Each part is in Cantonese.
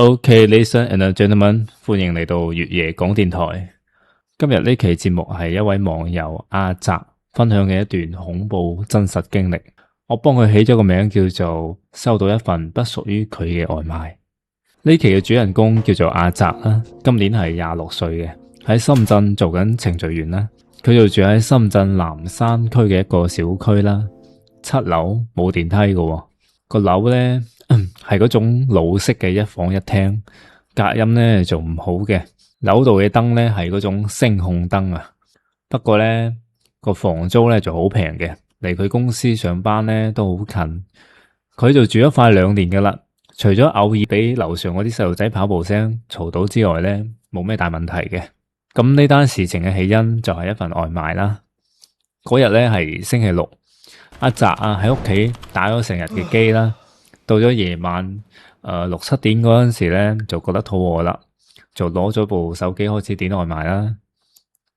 OK, ladies and gentlemen，歡迎嚟到粵夜講電台。今日呢期節目係一位網友阿澤分享嘅一段恐怖真實經歷。我幫佢起咗個名叫做收到一份不屬於佢嘅外賣。呢期嘅主人公叫做阿澤啦，今年係26歲嘅，喺深圳做緊程序員啦。佢就住喺深圳南山區嘅一個小區啦，7樓冇電梯嘅，個樓呢係嗰種老式嘅一房一廳，隔音呢就唔好嘅。樓度嘅燈呢係嗰種聲控燈啊，不過呢個房租呢就好平嘅，離佢公司上班呢都好近。佢就住咗快2年噶啦，除咗偶爾俾樓上嗰啲細路仔跑步聲嘈到之外呢，冇咩大問題嘅。咁呢單事情嘅起因就係一份外賣啦。嗰日呢係星期六，阿澤啊喺屋企打咗成日嘅機啦。到咗夜晚6、7點嗰陣時咧，就覺得肚餓啦，就攞咗部手機開始點外賣啦。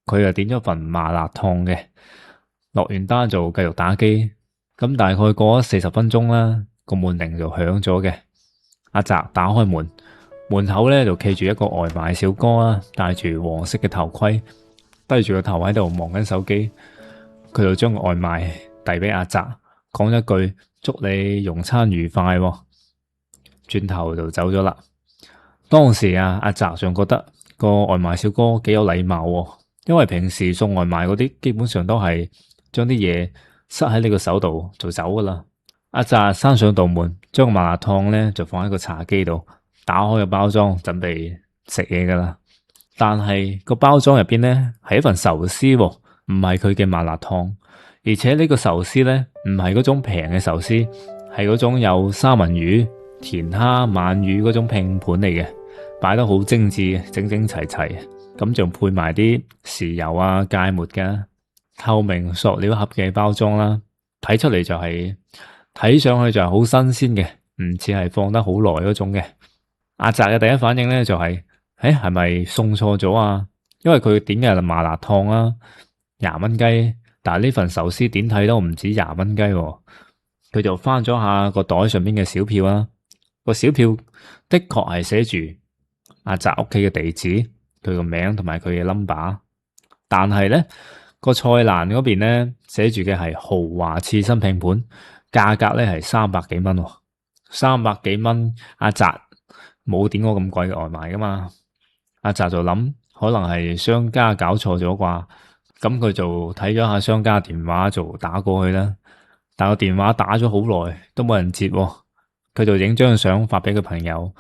佢就點咗份麻辣燙嘅，落完單就繼續打機。咁大概過咗40分鐘啦，個門鈴就響咗嘅。阿澤打開門，門口咧就企住一個外賣小哥啦，戴住黃色嘅頭盔，低住個頭喺度望緊手機。佢就將個外賣遞俾阿澤，講一句祝你用餐愉快喎，轉頭就走咗啦。當時啊，阿澤仲覺得個外賣小哥幾有禮貌喎，因為平時送外賣嗰啲基本上都係將啲嘢塞喺你個手度就走噶啦。阿澤閂上道門，將個麻辣燙咧就放喺個茶几度，打開個包裝準備食嘢噶啦。但係個包裝入邊咧係一份壽司喎，唔係佢嘅麻辣燙。而且呢個壽司呢，唔係嗰種平嘅壽司，係嗰種有三文魚、甜蝦、鰻魚嗰種拼盤嚟嘅，擺得好精緻，整整齊齊。咁仲配埋啲豉油啊、芥末嘅透明塑料盒嘅包裝啦，睇出嚟就係睇上去就係好新鮮嘅，唔似係放得好耐嗰種嘅。阿澤嘅第一反應呢，就係，係咪送錯咗啊？因為佢點嘅係麻辣燙啊，20蚊雞。但係呢份壽司點睇都唔止20蚊雞喎。佢就翻咗下個袋上邊嘅小票啦，個小票的確係寫住阿澤屋企嘅地址、佢個名同埋佢嘅 number， 但係咧個菜欄嗰邊咧寫住嘅係豪華刺身拼盤，價格咧係300幾蚊，300幾蚊，阿澤冇點過咁貴嘅外賣噶嘛。阿澤就諗可能係商家搞錯咗啩。咁佢就睇咗下商家電話，就打過去啦。但個電話打咗好耐都冇人接喎，佢就影張相發俾佢朋友，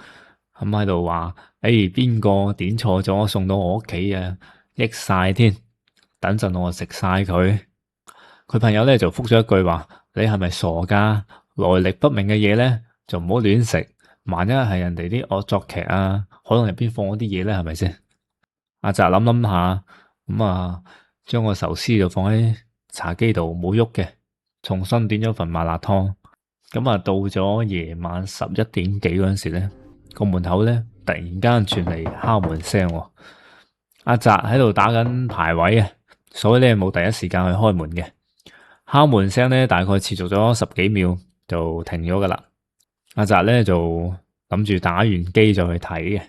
咁喺度話：邊個點錯咗送到我屋企啊？益晒添，等陣我食晒佢。佢朋友咧就覆咗一句話：你係咪傻噶？來歷不明嘅嘢咧就唔好亂食，萬一係人哋啲惡作劇啊，可能入邊放咗啲嘢咧，係咪先？阿澤諗諗下，將個壽司就放喺茶几度冇喐嘅，重新點咗份麻辣燙。到咗夜晚11點幾嗰陣時咧，個門口咧突然間傳嚟敲門聲。阿澤喺度打緊排位啊，所以咧冇第一時間去開門嘅。敲門聲咧大概持續咗10幾秒就停咗噶啦。阿澤咧就諗住打完機就去睇嘅。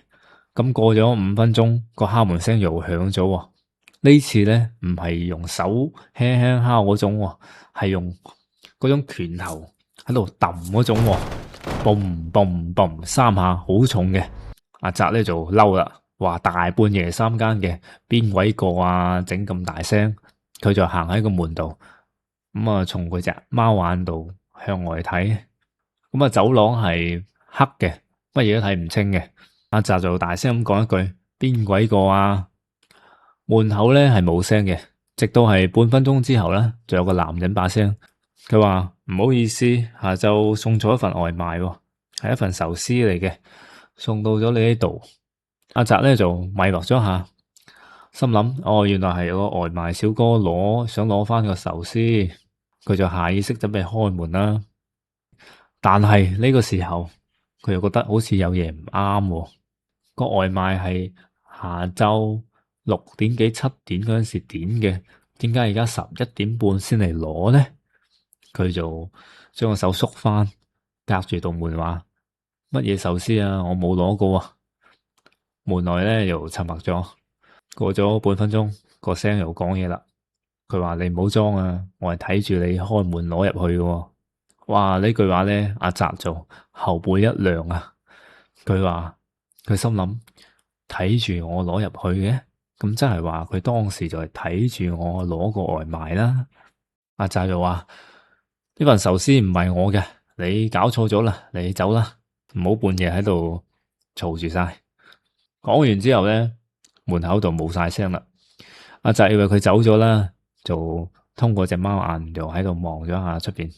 咁過咗5分鐘，個敲門聲又響咗。呢次咧唔係用手輕輕敲嗰種，係用嗰種拳頭喺度揼嗰種，嘣嘣嘣3下，好重嘅。阿澤咧就嬲啦，話大半夜3更嘅，邊鬼個啊整咁大聲？佢就行喺個門度，從佢隻貓眼度向外睇，走廊係黑嘅，乜嘢都睇唔清嘅。阿澤就大聲咁講一句：邊鬼個啊？門口咧係冇聲嘅，直到係半分鐘之後咧，就有個男人把聲，佢話唔好意思，下晝送咗一份外賣，係一份壽司嚟嘅，送到咗你呢度。阿澤咧就迷惑咗下，心諗原來係有個外賣小哥想攞翻個壽司，佢就下意識準備開門啦。但係呢個時候，佢又覺得好似有嘢唔啱，個外賣係下晝6點幾7點嗰陣時點嘅，點解而家11點半先嚟攞呢？佢就將個手縮翻，隔住道門話：乜嘢壽司啊？我冇攞過啊！門內咧又沉默咗，過咗半分鐘，個聲又講嘢啦。佢話你唔好裝啊，我係睇住你開門攞入去嘅喎。哇！呢句話咧，阿澤就後背一涼啊。佢話佢心諗睇住我攞入去嘅，咁真係話佢當時就係睇住我攞個外賣啦。阿澤就話呢份壽司唔係我嘅，你搞錯咗啦，你走啦，唔好半夜喺度嘈住晒。講完之後咧，門口度冇晒聲啦。阿澤以為佢走咗啦，就通過隻貓眼就喺度望咗下出邊，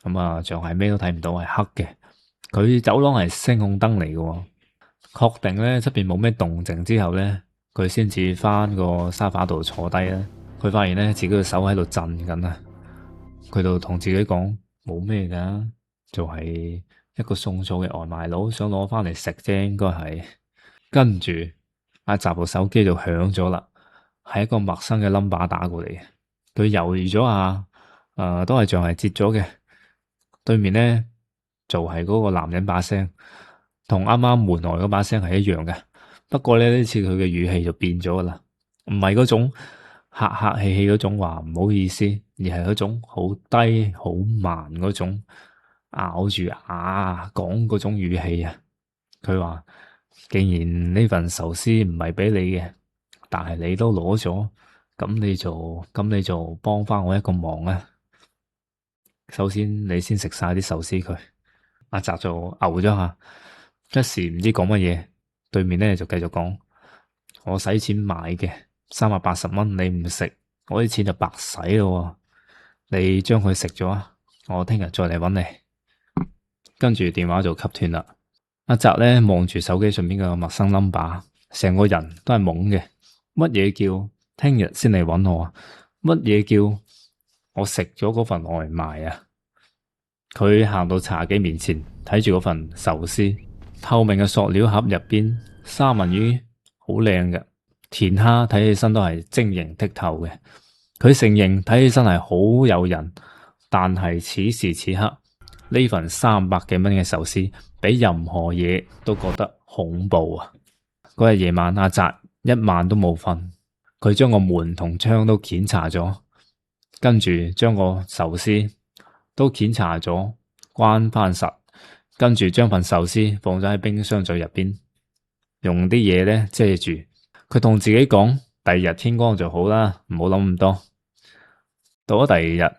咁啊，仲係咩都睇唔到，係黑嘅。佢走廊係聲控燈嚟嘅，確定咧出邊冇咩動靜之後咧，佢先至翻個沙發度坐低啦。佢發現咧自己嘅手喺度震緊啊，佢就同自己講冇咩噶，就係一個送錯嘅外賣佬想攞翻嚟食啫，應該係。跟住阿澤部手機就響咗啦，係一個陌生嘅 number 打過嚟，佢猶豫咗下，都係仲係接咗嘅。對面咧就係嗰個男人把聲，同啱啱門內嗰把聲係一樣嘅。不過咧呢次佢嘅語氣就變咗啦，唔係嗰種客客氣氣嗰種話唔好意思，而係嗰種好低好慢嗰種咬住牙講嗰種語氣啊。佢話既然呢份壽司唔係俾你嘅，但係你都攞咗，咁你就幫翻我一個忙啊。首先你先食晒啲壽司佢。阿澤就牛咗下，一時唔知講乜嘢。對面咧就繼續講：我使錢買嘅380蚊，你唔食，我啲錢就白使咯。你將佢食咗啊，我聽日再嚟搵你。跟住電話就吸斷啦。阿澤咧望住手機上邊嘅陌生 number，成個人都係懵嘅。乜嘢叫聽日先嚟搵我啊？乜嘢叫我食咗嗰份外賣啊？佢行到茶几面前，睇住嗰份壽司，透明嘅塑料盒入邊，三文魚好靚嘅，甜蝦睇起身都係晶瑩剔透嘅。佢承認睇起身係好誘人，但係此時此刻呢份300幾蚊嘅壽司，比任何嘢都覺得恐怖啊！嗰日夜晚，阿澤一晚都冇瞓，佢將個門同窗都檢查咗，跟住將個壽司都檢查咗，關翻實，跟住將份壽司放咗喺冰箱嘴入邊，用啲嘢咧遮住。佢同自己講：第二日天光就好啦，唔好諗咁多。到咗第二日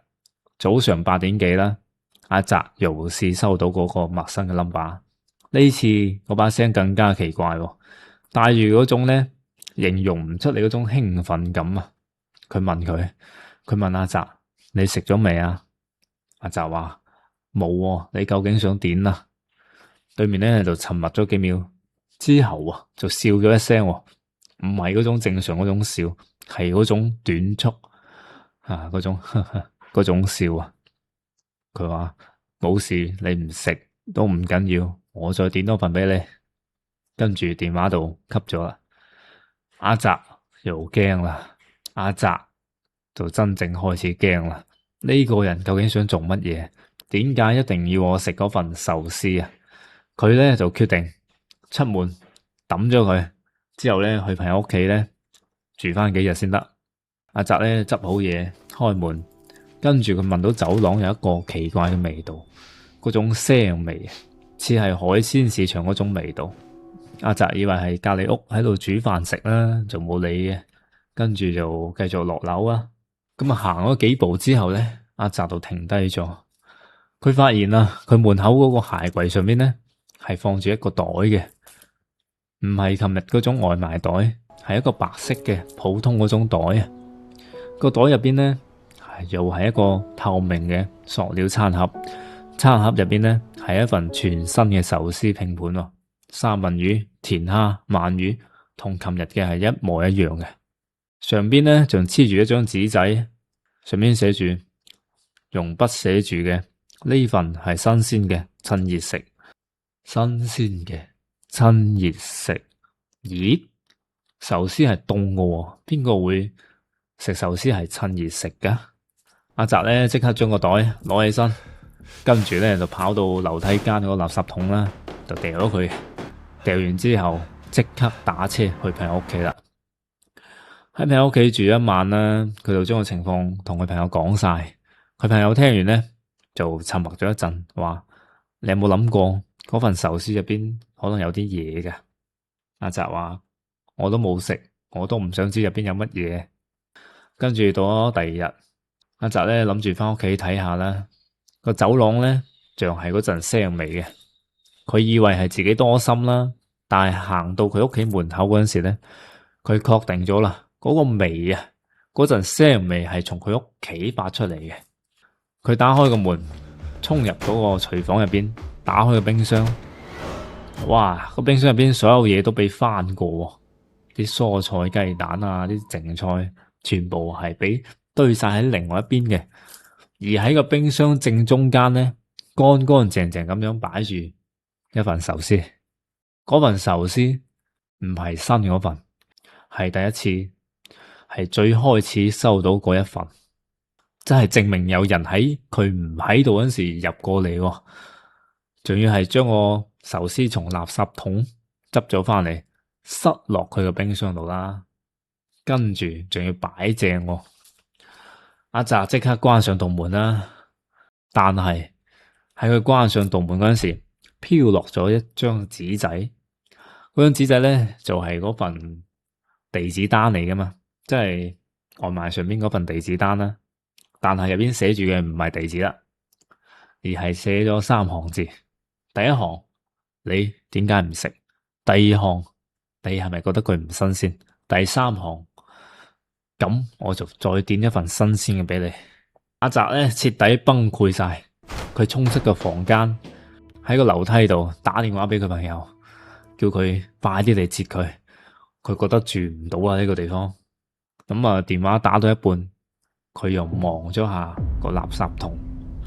早上8點幾啦，阿澤又是收到嗰個陌生嘅 number，呢次嗰把聲更加奇怪，帶住嗰種咧形容唔出你嗰種興奮感啊！佢問阿澤：你食咗未啊？阿澤話冇喎，你究竟想點啊？對面咧就沉默咗幾秒，之後啊就笑咗一聲，唔係嗰種正常嗰種笑，係嗰種短促啊嗰種嗰種笑啊。佢話冇事，你唔食都唔緊要，我再點多份俾你。跟住電話度吸咗啦，阿澤又驚啦，阿澤就真正開始驚啦。呢個人究竟想做乜嘢？點解一定要我食嗰份壽司啊？佢咧就決定出門抌咗佢，之後咧去朋友屋企咧住翻幾日先得。阿澤咧執好嘢開門，跟住佢聞到走廊有一個奇怪嘅味道，嗰種腥味似係海鮮市場嗰種味道。阿澤以為係隔籬屋喺度煮飯食啦，就冇理嘅，跟住就繼續落樓啊。咁啊行咗幾步之後咧，阿澤就停低咗。佢發現啊，佢門口嗰個鞋櫃上邊咧係放住一個袋嘅，唔係琴日嗰種外賣袋，係一個白色嘅普通嗰種袋啊。個袋入邊咧又係一個透明嘅塑料餐盒，餐盒入邊咧係一份全新嘅壽司拼盤喎，三文魚、甜蝦、鰻魚同琴日嘅係一模一樣嘅。上邊咧仲黐住一張紙仔，上邊寫住用筆寫住嘅。呢份係新鮮嘅，趁熱食。新鮮嘅，趁熱食。咦？壽司係凍嘅，邊個會食壽司係趁熱食噶？阿澤咧即刻將個袋攞起身，跟住咧就跑到樓梯間嗰個垃圾桶啦，就掉咗佢。掉完之後，即刻打車去朋友屋企啦。喺朋友屋企住一晚啦，佢就將個情況同佢朋友講晒。佢朋友聽完咧就沉默咗一陣，話：你有冇諗過嗰份壽司入邊可能有啲嘢㗎？阿澤話：我都冇食，我都唔想知入邊有乜嘢。跟住到咗第二日，阿澤咧諗住翻屋企睇下啦。個走廊咧仲係嗰陣腥味嘅，佢以為係自己多心啦，但係行到佢屋企門口嗰陣時咧，佢確定咗啦，嗰個味啊，嗰陣腥味係從佢屋企發出嚟嘅。佢打開個門，衝入嗰個廚房入邊，打開個冰箱，哇！個冰箱入邊所有嘢都俾翻過，啲蔬菜、雞蛋啊，啲剩菜全部係俾堆晒喺另外一邊嘅。而喺個冰箱正中間咧，乾乾淨淨咁樣擺住一份壽司。嗰份壽司唔係新嗰份，係第一次，係最開始收到嗰一份，真係證明有人喺佢唔喺度嗰時入過嚟，仲要係將個壽司從垃圾桶執咗翻嚟，塞落佢個冰箱度啦，跟住仲要擺正。阿澤即刻關上道門啦，但係喺佢關上道門嗰陣時，飄落咗一張紙仔。嗰張紙仔咧就係嗰份地址單嚟噶嘛，即係外賣上邊嗰份地址單啦。但係入邊寫住嘅唔係地址啦，而係寫咗3行字。第一行，你點解唔食？第二行，你係咪覺得佢唔新鮮？第三行，咁我就再點一份新鮮嘅俾你。阿澤咧徹底崩潰晒，佢衝出個房間，喺個樓梯度打電話俾佢朋友，叫佢快啲嚟接佢。佢覺得住唔到啊呢個地方。咁啊電話打到一半，佢又望咗下個垃圾桶，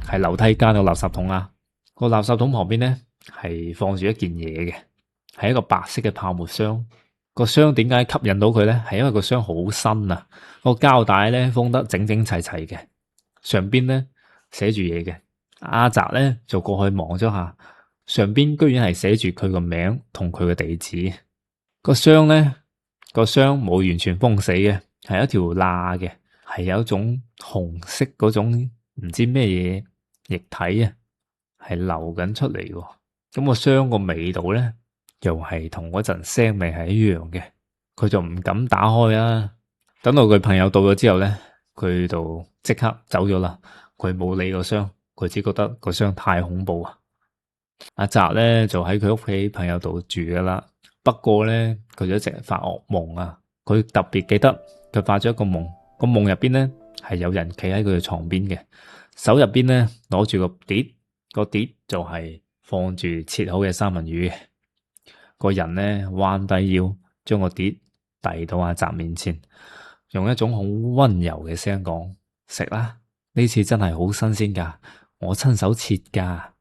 係樓梯間個垃圾桶啊。個垃圾桶旁邊咧係放住一件嘢嘅，係一個白色嘅泡沫箱。個箱點解吸引到佢咧？係因為個箱好新啊，個膠帶咧封得整整齊齊嘅，上邊咧寫住嘢嘅。阿澤咧就過去望咗下，上邊居然係寫住佢個名同佢嘅地址。個箱咧，個箱冇完全封死嘅，係一條罅嘅，係有一種紅色嗰種唔知咩嘢液體啊，係流緊出嚟嘅。咁個箱個味道咧，又係同嗰陣腥味係一樣嘅，佢就唔敢打開啊。等到佢朋友到咗之後咧，佢就即刻走咗啦。佢冇理個箱，佢只覺得個箱太恐怖啊。阿澤咧就喺佢屋企朋友度住噶啦，不過咧佢就一直發噩夢啊。佢特別記得佢發咗一個夢，個夢入邊咧係有人企喺佢嘅床邊嘅，手入邊咧攞住個碟，個碟就係放住切好嘅三文魚。個人咧彎低腰，將個碟遞到阿澤面前，用一種好溫柔嘅聲講：食啦，呢次真係好新鮮噶，我親手切噶。